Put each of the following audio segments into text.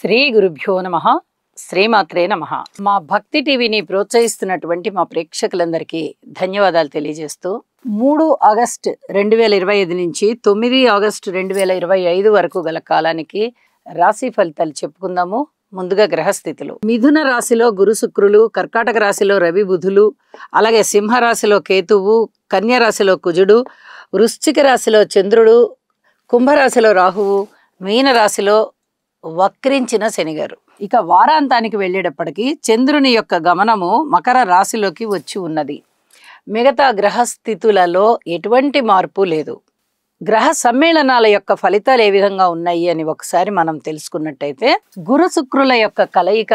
శ్రీ గురుభ్యో నమః. శ్రీమాత్రే నమః. మా భక్తి టీవీని ప్రోత్సహిస్తున్నటువంటి మా ప్రేక్షకులందరికీ ధన్యవాదాలు తెలియజేస్తూ 3 ఆగస్టు 2025 నుంచి 9 ఆగస్టు 2025 వరకు గల కాలానికి రాశి ఫలితాలు చెప్పుకుందాము. ముందుగా గ్రహస్థితులు. మిథున రాశిలో గురు శుక్రులు, కర్కాటక రాశిలో రవి బుధులు, అలాగే సింహరాశిలో కేతువు, కన్య రాశిలో కుజుడు, వృశ్చిక రాశిలో చంద్రుడు, కుంభరాశిలో రాహువు, మీన రాశిలో వక్రించిన శనిగారు. ఇక వారాంతానికి వెళ్ళేటప్పటికీ చంద్రుని యొక్క గమనము మకర రాశిలోకి వచ్చి ఉన్నది. మిగతా గ్రహస్థితులలో ఎటువంటి మార్పు లేదు. గ్రహ సమ్మేళనాల యొక్క ఫలితాలు ఏ విధంగా ఉన్నాయి అని ఒకసారి మనం తెలుసుకున్నట్టయితే, గురు శుక్రుల యొక్క కలయిక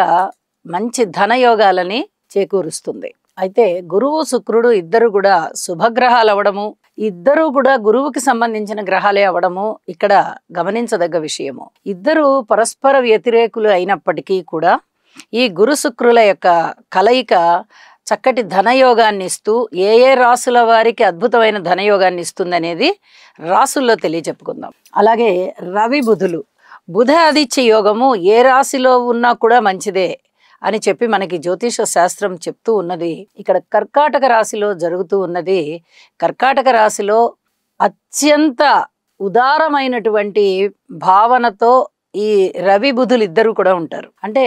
మంచి ధనయోగాలని చేకూరుస్తుంది. అయితే గురువు శుక్రుడు ఇద్దరు కూడా శుభగ్రహాలు అవ్వడము, ఇద్దరు కూడా గురువుకి సంబంధించిన గ్రహాలే అవ్వడము ఇక్కడ గమనించదగ్గ విషయము. ఇద్దరు పరస్పర వ్యతిరేకులు అయినప్పటికీ కూడా ఈ గురు శుక్రుల యొక్క కలయిక చక్కటి ధనయోగాన్ని ఇస్తూ ఏ ఏ రాసుల వారికి అద్భుతమైన ధనయోగాన్ని ఇస్తుంది అనేది రాసుల్లో తెలియచెప్పుకుందాం. అలాగే రవి బుధులు, బుధ ఆదిత్య యోగము ఏ రాశిలో ఉన్నా కూడా మంచిదే అని చెప్పి మనకి జ్యోతిష శాస్త్రం చెప్తూ ఉన్నది. ఇక్కడ కర్కాటక రాశిలో జరుగుతూ ఉన్నది. కర్కాటక రాశిలో అత్యంత ఉదారమైనటువంటి భావనతో ఈ రవి బుధులు ఇద్దరు కూడా ఉంటారు. అంటే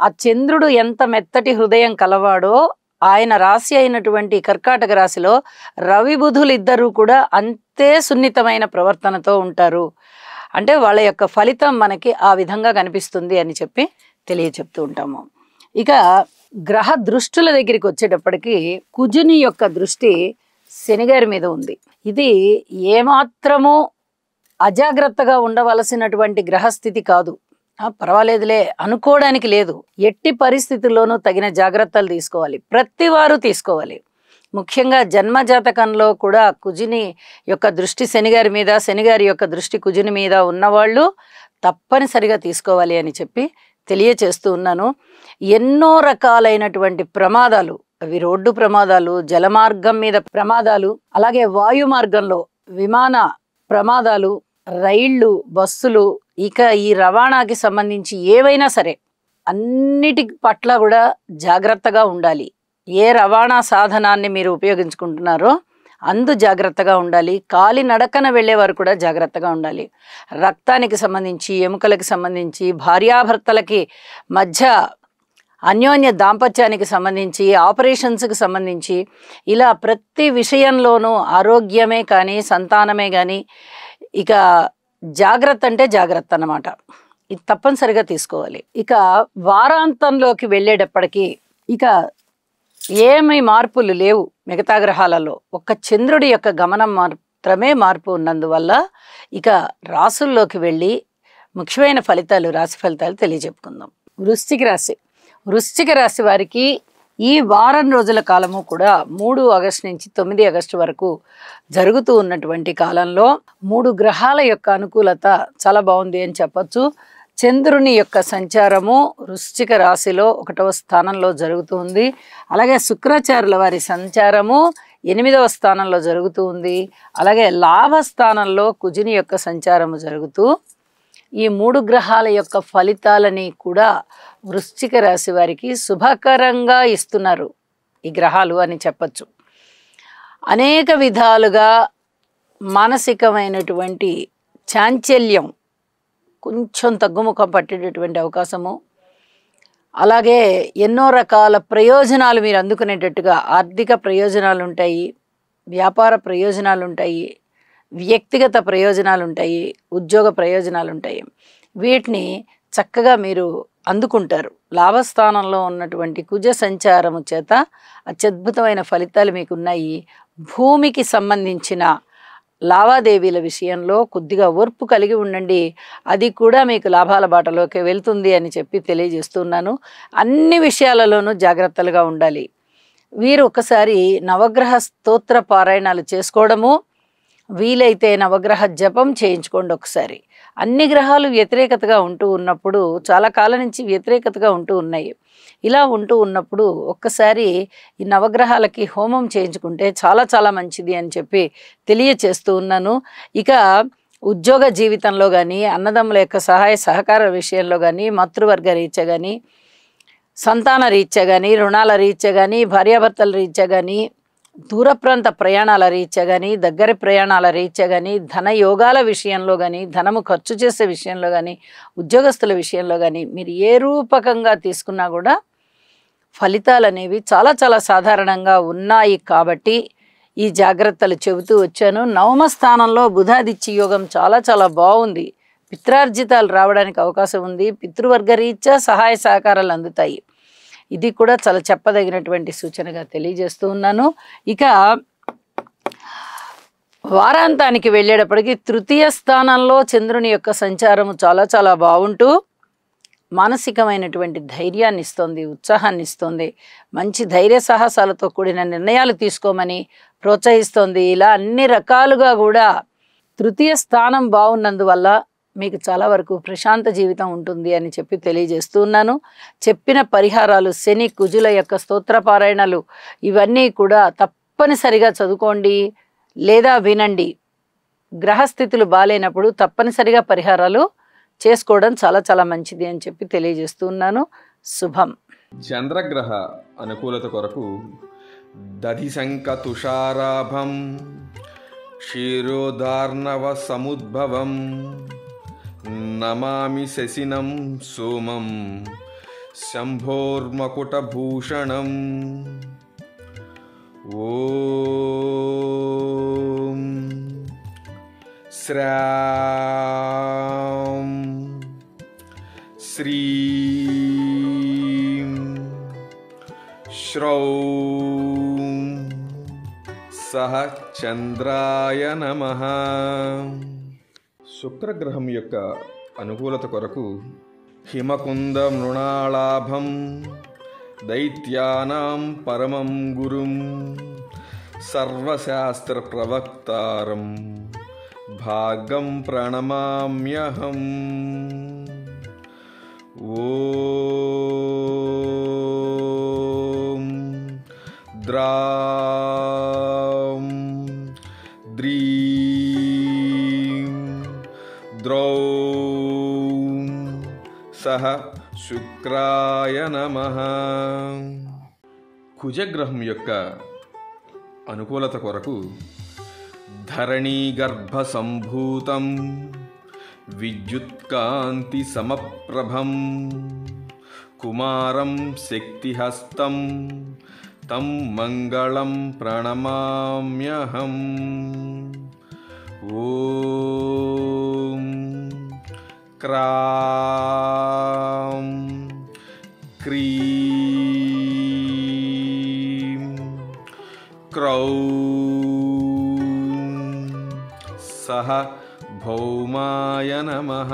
ఆ చంద్రుడు ఎంత మెత్తటి హృదయం కలవాడో ఆయన రాశి అయినటువంటి కర్కాటక రాశిలో రవి బుధులు ఇద్దరు కూడా అంతే సున్నితమైన ప్రవర్తనతో ఉంటారు. అంటే వాళ్ళ యొక్క ఫలితం మనకి ఆ విధంగా కనిపిస్తుంది అని చెప్పి తెలియచెప్తూ ఉంటాము. ఇక గ్రహ దృష్టుల దగ్గరికి వచ్చేటప్పటికి కుజుని యొక్క దృష్టి శనిగారి మీద ఉంది. ఇది ఏమాత్రము అజాగ్రత్తగా ఉండవలసినటువంటి గ్రహస్థితి కాదు. పర్వాలేదులే అనుకోవడానికి లేదు. ఎట్టి పరిస్థితుల్లోనూ తగిన జాగ్రత్తలు తీసుకోవాలి, ప్రతి వారు తీసుకోవాలి. ముఖ్యంగా జన్మజాతకంలో కూడా కుజుని యొక్క దృష్టి శనిగారి మీద, శనిగారి యొక్క దృష్టి కుజుని మీద ఉన్నవాళ్ళు తప్పనిసరిగా తీసుకోవాలి అని చెప్పి తెలియచేస్తూ ఉన్నాను. ఎన్నో రకాలైనటువంటి ప్రమాదాలు, అవి రోడ్డు ప్రమాదాలు, జలమార్గం మీద ప్రమాదాలు, అలాగే వాయు మార్గంలో విమాన ప్రమాదాలు, రైళ్లు, బస్సులు, ఇక ఈ రవాణాకి సంబంధించి ఏవైనా సరే అన్నిటి పట్ల కూడా జాగ్రత్తగా ఉండాలి. ఏ రవాణా సాధనాన్ని మీరు ఉపయోగించుకుంటున్నారో అందు జాగ్రత్తగా ఉండాలి. కాలి నడకన వెళ్ళేవారు కూడా జాగ్రత్తగా ఉండాలి. రక్తానికి సంబంధించి, ఎముకలకి సంబంధించి, భార్యాభర్తలకి మధ్య అన్యోన్య దాంపత్యానికి సంబంధించి, ఆపరేషన్స్కి సంబంధించి, ఇలా ప్రతి విషయంలోనూ ఆరోగ్యమే కానీ సంతానమే కానీ ఇక జాగ్రత్త అంటే జాగ్రత్త అన్నమాట. ఇది తప్పనిసరిగా తీసుకోవాలి. ఇక వారాంతంలోకి వెళ్ళేటప్పటికీ ఇక ఏమీ మార్పులు లేవు మిగతా గ్రహాలలో. ఒక్క చంద్రుడి యొక్క గమనం మాత్రమే మార్పు ఉన్నందువల్ల ఇక రాసుల్లోకి వెళ్ళి ముఖ్యమైన ఫలితాలు, రాశి ఫలితాలు తెలియజెప్పుకుందాం. వృశ్చిక రాశి. వృశ్చిక రాశి వారికి ఈ వారం రోజుల కాలము కూడా 3 ఆగస్టు నుంచి 9 ఆగస్టు వరకు జరుగుతూ ఉన్నటువంటి కాలంలో 3 గ్రహాల యొక్క అనుకూలత చాలా బాగుంది అని చెప్పచ్చు. చంద్రుని యొక్క సంచారము వృశ్చిక రాశిలో 1వ స్థానంలో జరుగుతుంది. అలాగే శుక్రాచార్యుల వారి సంచారము 8వ స్థానంలో జరుగుతూ ఉంది. అలాగే లాభస్థానంలో కుజుని యొక్క సంచారము జరుగుతూ ఈ 3 గ్రహాల యొక్క ఫలితాలని కూడా వృశ్చిక రాశి వారికి శుభకరంగా ఇస్తున్నారు ఈ గ్రహాలు అని చెప్పచ్చు. అనేక విధాలుగా మానసికమైనటువంటి చాంచల్యం కొంచెం తగ్గుముఖం పట్టేటటువంటి అవకాశము, అలాగే ఎన్నో రకాల ప్రయోజనాలు మీరు అందుకునేటట్టుగా ఆర్థిక ప్రయోజనాలు ఉంటాయి, వ్యాపార ప్రయోజనాలు ఉంటాయి, వ్యక్తిగత ప్రయోజనాలు ఉంటాయి, ఉద్యోగ ప్రయోజనాలు ఉంటాయి. వీటిని చక్కగా మీరు అందుకుంటారు. లాభస్థానంలో ఉన్నటువంటి కుజ సంచారము చేత అత్యద్భుతమైన ఫలితాలు మీకు ఉన్నాయి. భూమికి సంబంధించిన లావాదేవీల విషయంలో కొద్దిగా ఓర్పు కలిగి ఉండండి, అది కూడా మీకు లాభాల బాటలోకి వెళ్తుంది అని చెప్పి తెలియజేస్తున్నాను. అన్ని విషయాలలోనూ జాగ్రత్తలుగా ఉండాలి. వీరు ఒకసారి నవగ్రహ స్తోత్ర పారాయణాలు చేసుకోవడము, వీలైతే నవగ్రహ జపం చేయించుకోండి ఒకసారి. అన్ని గ్రహాలు వ్యతిరేకతగా ఉంటూ ఉన్నప్పుడు, చాలా కాలం నుంచి వ్యతిరేకతగా ఉంటూ ఉన్నాయి. ఇలా ఉంటూ ఉన్నప్పుడు ఒక్కసారి ఈ నవగ్రహాలకి హోమం చేయించుకుంటే చాలా చాలా మంచిది అని చెప్పి తెలియచేస్తూ ఉన్నాను. ఇక ఉద్యోగ జీవితంలో కానీ, అన్నదమ్ముల యొక్క సహాయ సహకార విషయంలో కానీ, మాతృవర్గ రీత్యా కానీ, సంతాన రీత్యా కానీ, రుణాల రీత్యా కానీ, భార్యాభర్తల రీత్యా కానీ, దూర ప్రాంత ప్రయాణాల రీత్యా కానీ, దగ్గర ప్రయాణాల రీత్యా కానీ, ధన యోగాల విషయంలో కానీ, ధనము ఖర్చు చేసే విషయంలో కానీ, ఉద్యోగస్తుల విషయంలో కానీ మీరు ఏ రూపకంగా తీసుకున్నా కూడా ఫలితాలు అనేవి చాలా చాలా సాధారణంగా ఉన్నాయి. కాబట్టి ఈ జాగ్రత్తలు చెబుతూ వచ్చాను. నవమ స్థానంలో బుధాదిత్య యోగం చాలా చాలా బాగుంది. పిత్రార్జితాలు రావడానికి అవకాశం ఉంది. పితృవర్గ రీత్యా సహాయ సహకారాలు అందుతాయి. ఇది కూడా చాలా చెప్పదగినటువంటి సూచనగా తెలియజేస్తూ ఉన్నాను. ఇక వారాంతానికి వెళ్ళేటప్పటికి తృతీయ స్థానంలో చంద్రుని యొక్క సంచారము చాలా చాలా బాగుంటూ మానసికమైనటువంటి ధైర్యాన్ని ఇస్తుంది, ఉత్సాహాన్ని ఇస్తుంది. మంచి ధైర్య సాహసాలతో కూడిన నిర్ణయాలు తీసుకోమని ప్రోత్సహిస్తోంది. ఇలా అన్ని రకాలుగా కూడా తృతీయ స్థానం బాగున్నందువల్ల మీకు చాలా వరకు ప్రశాంత జీవితం ఉంటుంది అని చెప్పి తెలియజేస్తూ ఉన్నాను. చెప్పిన పరిహారాలు, శని కుజుల యొక్క స్తోత్రపారాయణలు ఇవన్నీ కూడా తప్పనిసరిగా చదువుకోండి లేదా వినండి. గ్రహస్థితులు బాలేనప్పుడు తప్పనిసరిగా పరిహారాలు చేసుకోవడం చాలా చాలా మంచిది అని చెప్పి తెలియజేస్తూ ఉన్నాను. శుభం. చంద్రగ్రహ అనుకూలత కొరకు దధిశంక తుషారాభం క్షీరోదార్ణవ సముద్భవం నమామి శశినం సోమం శంభోర్మకుటభూషణం. ఓం శ్రాం శ్రీం శ్రౌం సహ చంద్రాయ నమః. శుక్రగ్రహం యొక్క అనుకూలత కొరకు హిమకుంద మృణాళాభం దైత్యానాం పరమం గురుం సర్వశాస్త్ర ప్రవక్తారం భాగం ప్రణమామ్యహం. ఓం ద్రాం ద్రీం ద్రౌం సహ శుక్రాయ నమః. కుజగ్రహం యొక్క అనుకూలత కొరకు ధరణీగర్భ సంభూతం విద్యుత్కాంతి సమప్రభం కుమారం శక్తిహస్తం తం మంగళం ప్రణమామ్యహం. ఓం క్రాం క్రీం క్రౌం సహ భౌమాయ నమః.